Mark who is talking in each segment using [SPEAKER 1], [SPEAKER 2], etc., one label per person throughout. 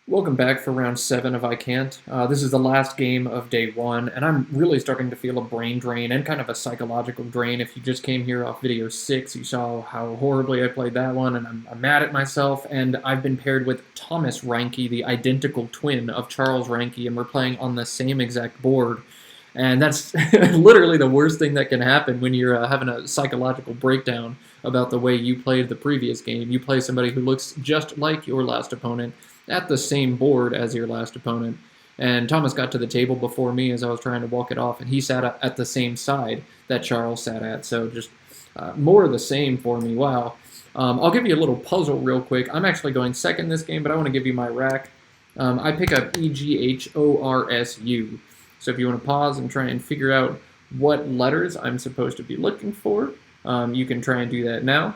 [SPEAKER 1] Welcome back for round 7 of ICANT. This is the last game of day 1, and I'm really starting to feel a brain drain and kind of a psychological drain. If you just came here off video 6, you saw how horribly I played that one, and I'm mad at myself, and I've been paired with Thomas Reinke, the identical twin of Charles Reinke, and we're playing on the same exact board. And that's literally the worst thing that can happen when you're having a psychological breakdown about the way you played the previous game. You play somebody who looks just like your last opponent, at the same board as your last opponent. And Thomas got to the table before me as I was trying to walk it off, and he sat at the same side that Charles sat at. So just more of the same for me. Wow. I'll give you a little puzzle real quick. I'm actually going second this game, but I want to give you my rack. I pick up EGHORSU. So if you want to pause and try and figure out what letters I'm supposed to be looking for, you can try and do that now.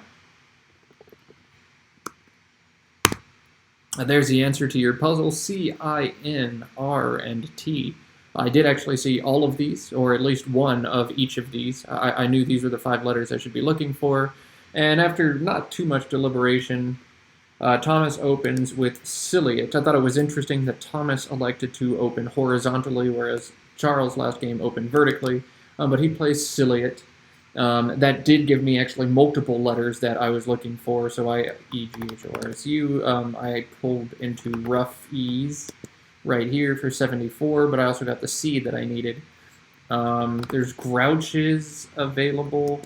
[SPEAKER 1] There's the answer to your puzzle, C, I, N, R, and T. I did actually see all of these, or at least one of each of these. I knew these were the 5 letters I should be looking for. And after not too much deliberation, Thomas opens with ciliate. I thought it was interesting that Thomas elected to open horizontally, whereas Charles' last game opened vertically. But he plays ciliate. That did give me actually multiple letters that I was looking for, so I, EGHORSU, I pulled into rough E's right here for 74, but I also got the C that I needed. There's grouches available,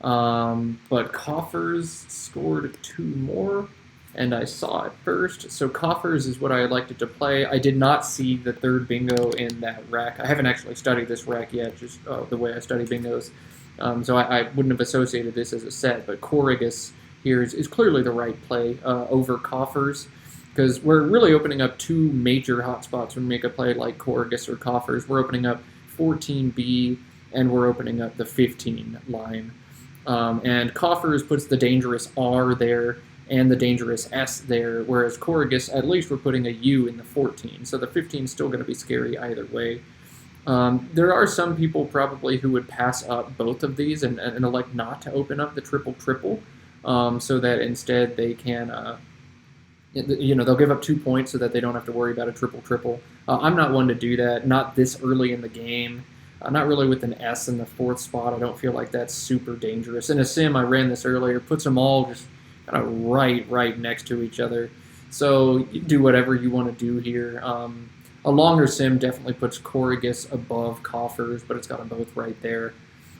[SPEAKER 1] but coffers scored 2 more, and I saw it first, so coffers is what I elected to play. I did not see the 3rd bingo in that rack. I haven't actually studied this rack yet, just the way I study bingos. So I wouldn't have associated this as a set, but Corrigus here is clearly the right play over coffers, because we're really opening up 2 major hotspots when we make a play like Corrigus or coffers. We're opening up 14B, and we're opening up the 15 line. And coffers puts the dangerous R there and the dangerous S there, whereas Corrigus, at least we're putting a U in the 14, so the 15 is still going to be scary either way. There are some people probably who would pass up both of these and elect not to open up the triple-triple, so that instead they can, they'll give up 2 points so that they don't have to worry about a triple-triple. I'm not one to do that, not this early in the game. Not really with an S in the 4th spot. I don't feel like that's super dangerous. In a sim, I ran this earlier, puts them all just kind of right next to each other. So you do whatever you want to do here. A longer sim definitely puts Corrigus above coffers, but it's got them both right there.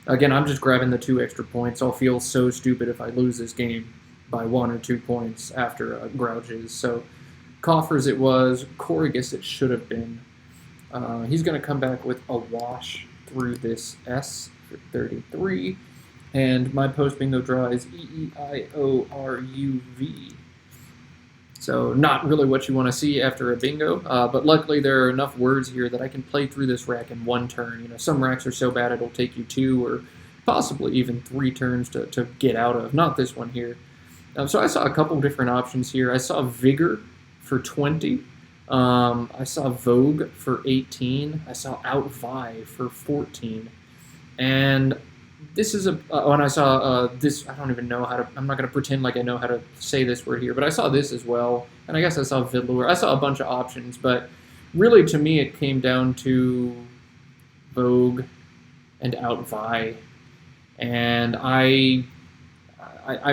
[SPEAKER 1] Again, I'm just grabbing the 2 extra points. I'll feel so stupid if I lose this game by 1 or 2 points after grouches. So coffers it was, Corrigus it should have been. He's going to come back with a wash through this S for 33. And my post-bingo draw is EEIORUV. So not really what you want to see after a bingo, but luckily there are enough words here that I can play through this rack in 1 turn. Some racks are so bad it'll take you 2 or possibly even 3 turns to get out of. Not this one here. So I saw a couple different options here. I saw Vigor for 20. I saw Vogue for 18. I saw Outvie for 14. And this is and I saw this, I don't even know how to, I'm not going to pretend like I know how to say this word here, but I saw this as well, and I guess I saw Vidlure. I saw a bunch of options, but really to me it came down to Vogue and Outvie, and I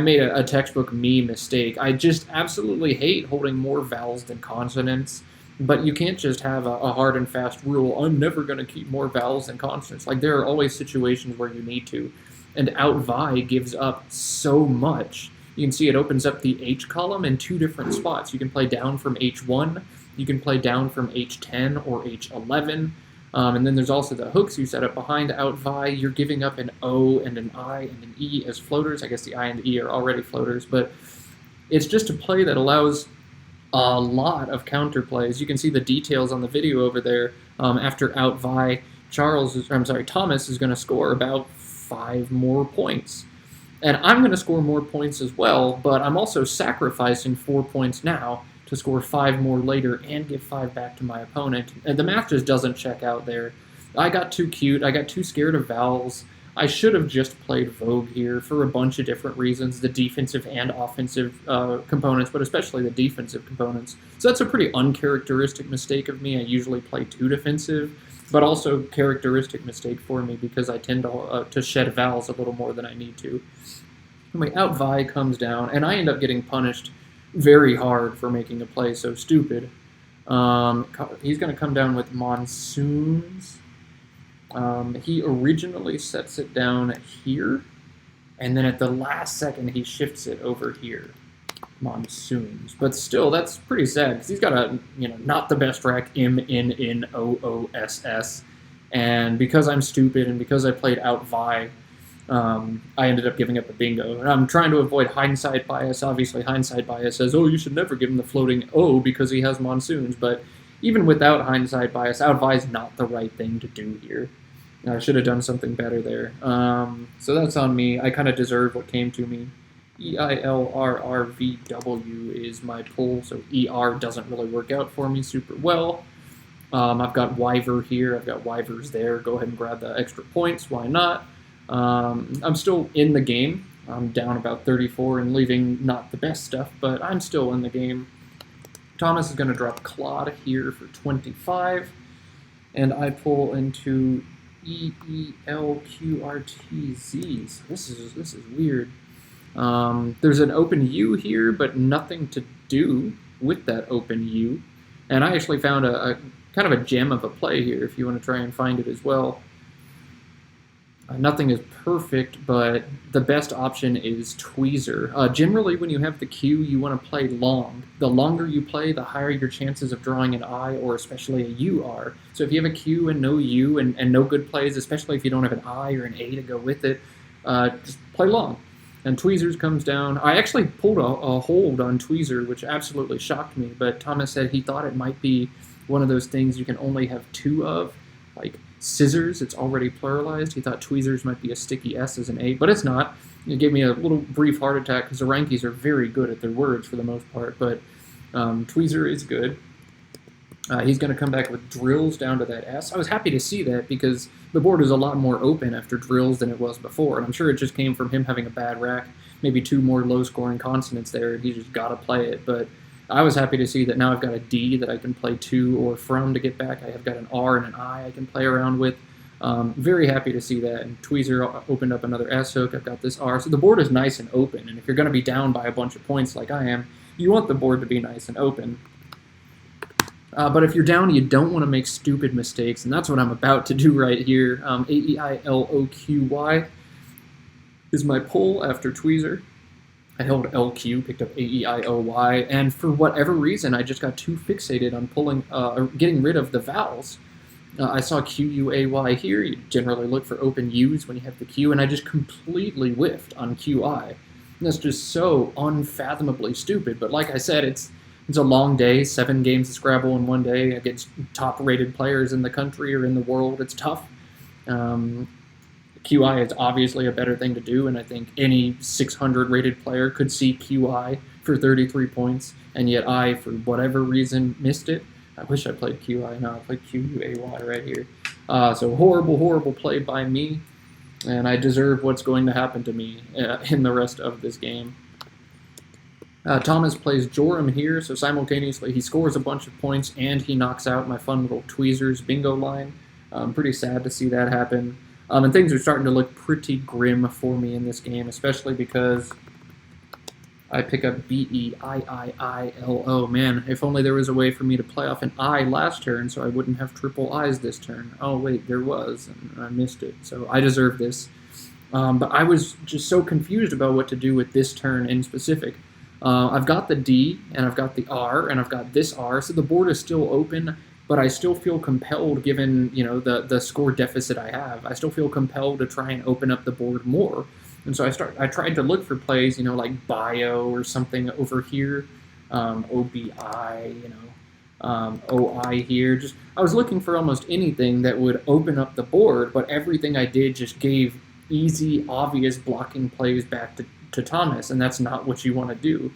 [SPEAKER 1] made a textbook me mistake. I just absolutely hate holding more vowels than consonants. But you can't just have a hard and fast rule, I'm never going to keep more vowels than consonants. Like, there are always situations where you need to. And Outvie gives up so much. You can see it opens up the H column in 2 different spots. You can play down from H1, you can play down from H10 or H11. And then there's also the hooks you set up behind Outvie. You're giving up an O and an I and an E as floaters. I guess the I and the E are already floaters, but it's just a play that allows a lot of counterplays. You can see the details on the video over there. After Outvie, Thomas is going to score about 5 more points. And I'm going to score more points as well, but I'm also sacrificing 4 points now to score 5 more later and give 5 back to my opponent. And the math just doesn't check out there. I got too cute. I got too scared of vowels. I should have just played Vogue here for a bunch of different reasons, the defensive and offensive components, but especially the defensive components. So that's a pretty uncharacteristic mistake of me. I usually play 2 defensive, but also characteristic mistake for me because I tend to shed vowels a little more than I need to. Anyway, out Vi comes down, and I end up getting punished very hard for making a play so stupid. He's going to come down with monsoons. He originally sets it down here, and then at the last second he shifts it over here. Monsoons. But still, that's pretty sad, because he's got a, not the best rack, MNNOOSS, and because I'm stupid, and because I played out Vi, I ended up giving up a bingo. And I'm trying to avoid hindsight bias. Obviously, hindsight bias says, oh, you should never give him the floating O because he has monsoons, but even without hindsight bias, out Vi is not the right thing to do here. I should have done something better there. So that's on me. I kind of deserve what came to me. EILRRVW is my pull, so ER doesn't really work out for me super well. I've got Wyver here. I've got Wyvers there. Go ahead and grab the extra points. Why not? I'm still in the game. I'm down about 34 and leaving not the best stuff, but I'm still in the game. Thomas is going to drop Claude here for 25, and I pull into EELQRTZ. So this is weird. There's an open U here, but nothing to do with that open U. And I actually found a kind of a gem of a play here, if you want to try and find it as well. Nothing is perfect, but the best option is tweezer. Generally, when you have the Q, you want to play long. The longer you play, the higher your chances of drawing an I or especially a U are. So if you have a Q and no U and no good plays, especially if you don't have an I or an A to go with it, just play long. And tweezers comes down. I actually pulled a hold on tweezer, which absolutely shocked me, but Thomas said he thought it might be one of those things you can only have 2 of, like scissors, it's already pluralized. He thought tweezers might be a sticky S as an A, but it's not. It gave me a little brief heart attack because the Reinkes are very good at their words for the most part, but tweezer is good. He's going to come back with drills down to that S. I was happy to see that because the board is a lot more open after drills than it was before, and I'm sure it just came from him having a bad rack, maybe 2 more low-scoring consonants there, and he just got to play it, but I was happy to see that now I've got a D that I can play to or from to get back. I have got an R and an I can play around with. Very happy to see that. And tweezer opened up another S hook. I've got this R. So the board is nice and open. And if you're going to be down by a bunch of points like I am, you want the board to be nice and open. But if you're down, you don't want to make stupid mistakes. And that's what I'm about to do right here. AEILOQY is my pull after tweezer. I held LQ, picked up AEIOY, and for whatever reason, I just got too fixated on pulling, or getting rid of the vowels. I saw QUAY here. You generally look for open U's when you have the Q, and I just completely whiffed on QI. And that's just so unfathomably stupid. But like I said, it's a long day, 7 games of Scrabble in one day against top-rated players in the country or in the world. It's tough. QI is obviously a better thing to do, and I think any 600 rated player could see QI for 33 points, and yet I, for whatever reason, missed it. I wish I played QI. No, I played QUAY right here. So horrible, horrible play by me, and I deserve what's going to happen to me in the rest of this game. Thomas plays Joram here, so simultaneously he scores a bunch of points, and he knocks out my fun little tweezers bingo line. I'm pretty sad to see that happen. And things are starting to look pretty grim for me in this game, especially because I pick up BEIIILO. Man, if only there was a way for me to play off an I last turn so I wouldn't have triple I's this turn. Oh, wait, there was, and I missed it. So I deserve this. But I was just so confused about what to do with this turn in specific. I've got the D, and I've got the R, and I've got this R, so the board is still open, but I still feel compelled, given the score deficit I have. I still feel compelled to try and open up the board more. And so I tried to look for plays, like bio or something over here, OBI, OI here. I was looking for almost anything that would open up the board, but everything I did just gave easy, obvious blocking plays back to Thomas, and that's not what you want to do.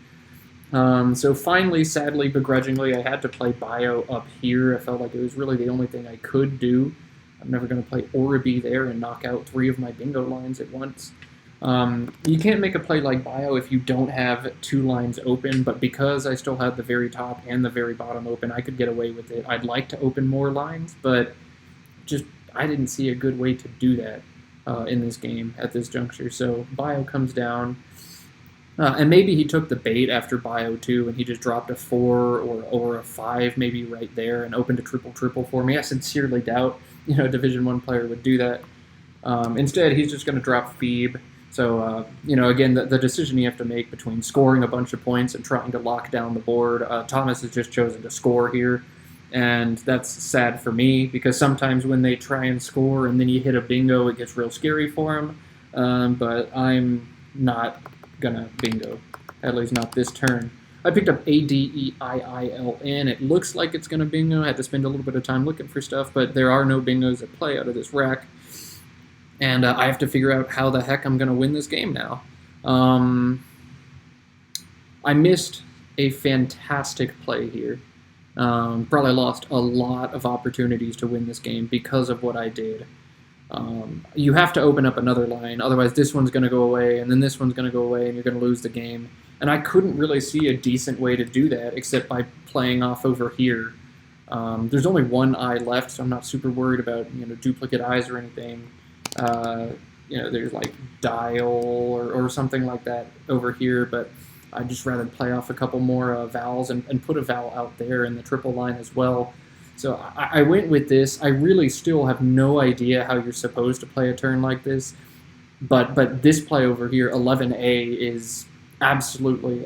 [SPEAKER 1] So finally, sadly, begrudgingly, I had to play bio up here. I felt like it was really the only thing I could do. I'm never going to play Oribi there and knock out 3 of my bingo lines at once. You can't make a play like Bio if you don't have 2 lines open, but because I still had the very top and the very bottom open, I could get away with it. I'd like to open more lines, but just I didn't see a good way to do that in this game at this juncture. So Bio comes down, and maybe he took the bait after Bio 2, and he just dropped a 4 or a 5 maybe right there and opened a triple for me. I sincerely doubt a Division 1 player would do that. Instead, he's just going to drop Phoebe. So, again, the decision you have to make between scoring a bunch of points and trying to lock down the board. Thomas has just chosen to score here, and that's sad for me because sometimes when they try and score and then you hit a bingo, it gets real scary for him. But I'm not going to bingo, at least not this turn. I picked up ADEIILN. It looks like it's going to bingo. I had to spend a little bit of time looking for stuff, but there are no bingos at play out of this rack. And I have to figure out how the heck I'm going to win this game now. I missed a fantastic play here. Probably lost a lot of opportunities to win this game because of what I did. You have to open up another line, otherwise this one's going to go away, and then this one's going to go away, and you're going to lose the game. And I couldn't really see a decent way to do that except by playing off over here. There's only 1 eye left, so I'm not super worried about duplicate eyes or anything. There's like dial or something like that over here, but I'd just rather play off a couple more vowels and put a vowel out there in the triple line as well. So I went with this. I really still have no idea how you're supposed to play a turn like this, but this play over here, 11A, is absolutely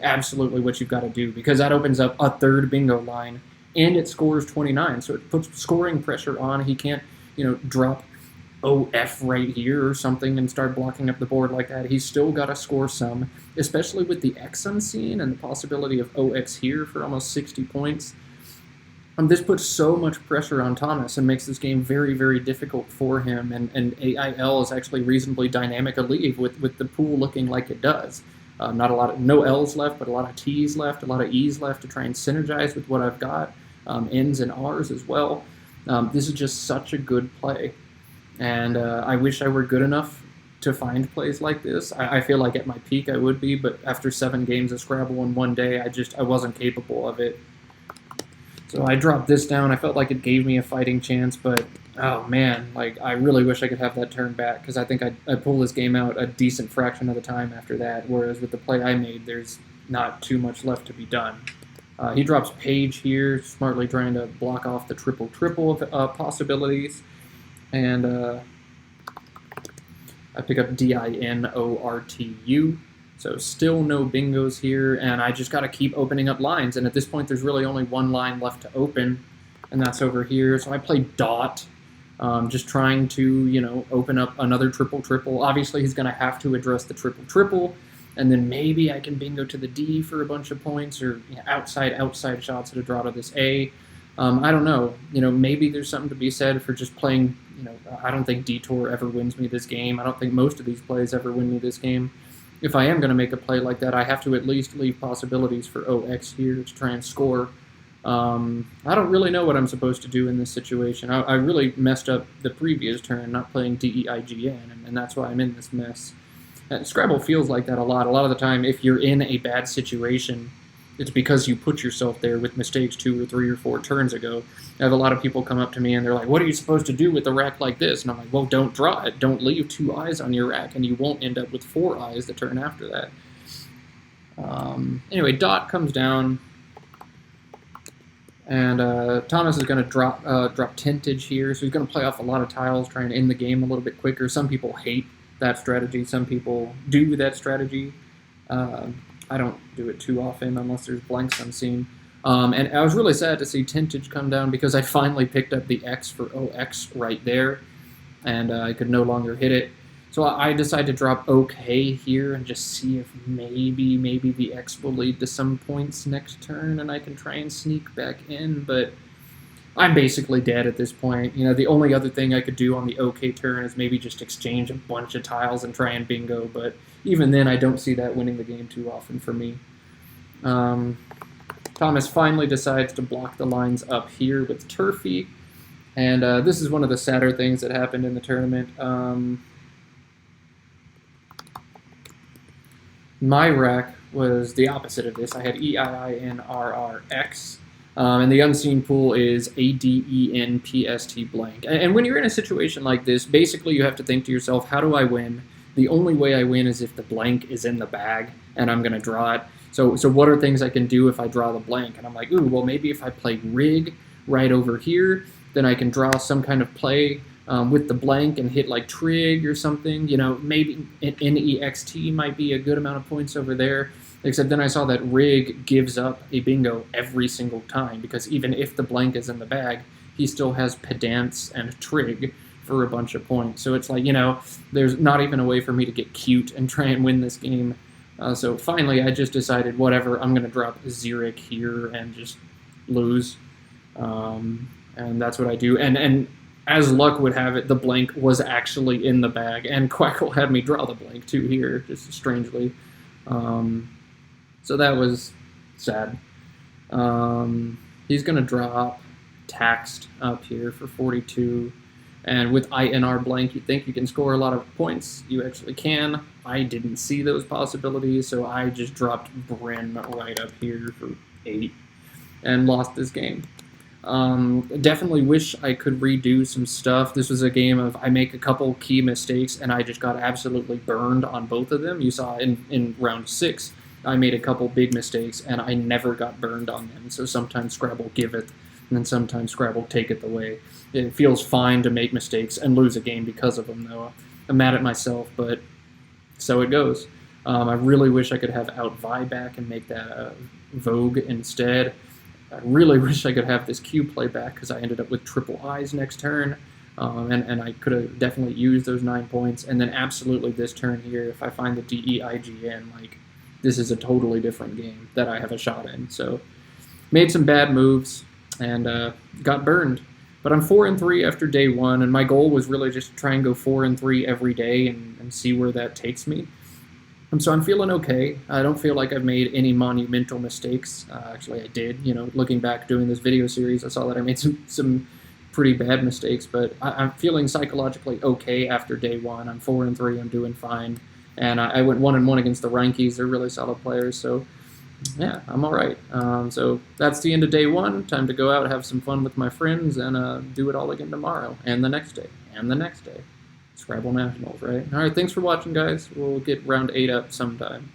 [SPEAKER 1] what you've got to do because that opens up a 3rd bingo line and it scores 29, so it puts scoring pressure on. He can't, drop OF right here or something and start blocking up the board like that. He's still got to score some, especially with the X unseen and the possibility of OX here for almost 60 points. This puts so much pressure on Thomas and makes this game very, very difficult for him, and AIL is actually reasonably dynamic a leave with the pool looking like it does. No L's left, but a lot of T's left, a lot of E's left to try and synergize with what I've got, N's and R's as well. This is just such a good play. And I wish I were good enough to find plays like this. I feel like at my peak I would be, but after 7 games of Scrabble in one day, I wasn't capable of it. So I dropped this down. I felt like it gave me a fighting chance, but oh man, I really wish I could have that turn back because I think I'd pull this game out a decent fraction of the time after that, whereas with the play I made, there's not too much left to be done. He drops Page here, smartly trying to block off the triple possibilities. And I pick up DINORTU, so still no bingos here, and I just got to keep opening up lines, and at this point there's really only 1 line left to open, and that's over here, so I play Dot, just trying to, open up another triple. Obviously he's going to have to address the triple, and then maybe I can bingo to the D for a bunch of points, or outside shots to draw to this A. I don't know. Maybe there's something to be said for just playing. I don't think Detour ever wins me this game. I don't think most of these plays ever win me this game. If I am going to make a play like that, I have to at least leave possibilities for OX here to try and score. I don't really know what I'm supposed to do in this situation. I really messed up the previous turn, not playing DEIGN, and that's why I'm in this mess. Scrabble feels like that a lot. A lot of the time, if you're in a bad situation, it's because you put yourself there with mistakes 2 or 3 or 4 turns ago. I have a lot of people come up to me and they're like, what are you supposed to do with a rack like this? And I'm like, well, don't draw it. Don't leave 2 eyes on your rack, and you won't end up with 4 eyes the turn after that. Anyway, Dot comes down, and Thomas is going to drop Tentage here, so he's going to play off a lot of tiles, trying to end the game a little bit quicker. Some people hate that strategy. Some people do that strategy. I don't do it too often unless there's blanks unseen. And I was really sad to see Tentage come down because I finally picked up the X for OX right there, and I could no longer hit it. So I decided to drop OK here and just see if maybe the X will lead to some points next turn and I can try and sneak back in, but I'm basically dead at this point. The only other thing I could do on the OK turn is maybe just exchange a bunch of tiles and try and bingo, but even then I don't see that winning the game too often for me. Thomas finally decides to block the lines up here with Turfy, And this is one of the sadder things that happened in the tournament. My rack was the opposite of this. I had EIINRRX, and the unseen pool is ADENPST blank. And when you're in a situation like this, basically you have to think to yourself, how do I win? The only way I win is if the blank is in the bag and I'm going to draw it. So what are things I can do if I draw the blank? And I'm like, ooh, well, maybe if I play rig right over here, then I can draw some kind of play with the blank and hit like trig or something. You know, maybe an NEXT might be a good amount of points over there. Except then I saw that rig gives up a bingo every single time, because even if the blank is in the bag, he still has pedants and trig for a bunch of points. So it's like, you know, there's not even a way for me to get cute and try and win this game. So finally, I just decided, whatever, I'm going to drop Zurich here and just lose. And that's what I do. And as luck would have it, the blank was actually in the bag, and Quackle had me draw the blank too here, just strangely. So that was sad. He's going to drop taxed up here for 42. And with INR blank, you think you can score a lot of points. You actually can. I didn't see those possibilities, so I just dropped Bryn right up here for 8 and lost this game. Definitely wish I could redo some stuff. This was a game of I make a couple key mistakes, and I just got absolutely burned on both of them. You saw in round 6, I made a couple big mistakes, and I never got burned on them. So sometimes Scrabble giveth, and then sometimes Scrabble taketh away. It feels fine to make mistakes and lose a game because of them, though. I'm mad at myself, but so it goes. I really wish I could have Out Vi back and make that Vogue instead. I really wish I could have this Q play back, because I ended up with triple I's next turn, and I could have definitely used those 9 points. And then absolutely this turn here, if I find the DEIGN, like, this is a totally different game that I have a shot in. So made some bad moves and got burned. But I'm 4-3 after day 1, and my goal was really just to try and go 4-3 every day and see where that takes me. So I'm feeling okay. I don't feel like I've made any monumental mistakes. Actually, I did. You know, looking back doing this video series, I saw that I made some pretty bad mistakes, but I'm feeling psychologically okay after day 1. I'm 4-3. I'm doing fine. And I went 1-1 against the Reinkes. They're really solid players, so yeah, I'm all right. So that's the end of day 1. Time to go out, have some fun with my friends, and do it all again tomorrow, and the next day, and the next day. Scrabble Nationals, right? All right, thanks for watching, guys. We'll get round 8 up sometime.